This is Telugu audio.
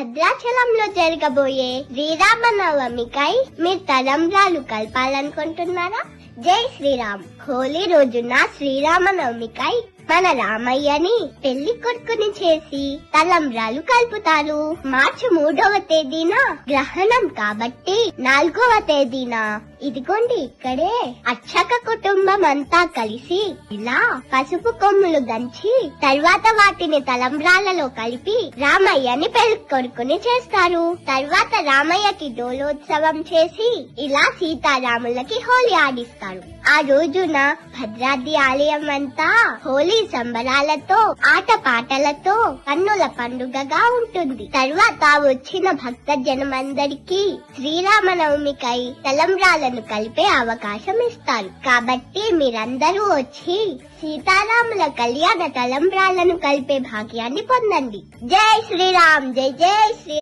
భద్రాచలంలో జరగబోయే శ్రీరామనవమికై మీరు తలంబ్రాలు కలపాలనుకుంటున్నారా? జై శ్రీరామ్. హోలీ రోజున శ్రీరామనవమికై మన రామయ్యని పెళ్లి కొడుకుని చేసి తలంబ్రాలు కలుపుతారు. మార్చి 3వ తేదీన గ్రహణం కాబట్టి 4వ తేదీన ఇదిగోండి ఇక్కడే అర్చక కుటుంబం అంతా కలిసి ఇలా పసుపు కొమ్ములు దంచి తర్వాత వాటిని తలంబ్రాలలో కలిపి రామయ్యని పెళ్లి కొడుకుని చేస్తారు. తర్వాత రామయ్యకి డోలోత్సవం చేసి ఇలా సీతారాములకి హోలీ ఆడిస్తారు. ఆ రోజున భద్రాద్రి ఆలయం అంతా హోలీ సంబరాలతో ఆటపాటలతో కన్నుల పండుగగా ఉంటుంది. తర్వాత వచ్చిన భక్త జనమందరికీ శ్రీరామనవమికై తలంబ్రాలను కలిపే అవకాశం ఇస్తారు. కాబట్టి మీరందరూ వచ్చి సీతారాముల కళ్యాణ తలంబ్రాలను కలిపే భాగ్యాన్ని పొందండి. జై శ్రీరామ్. జై జై శ్రీ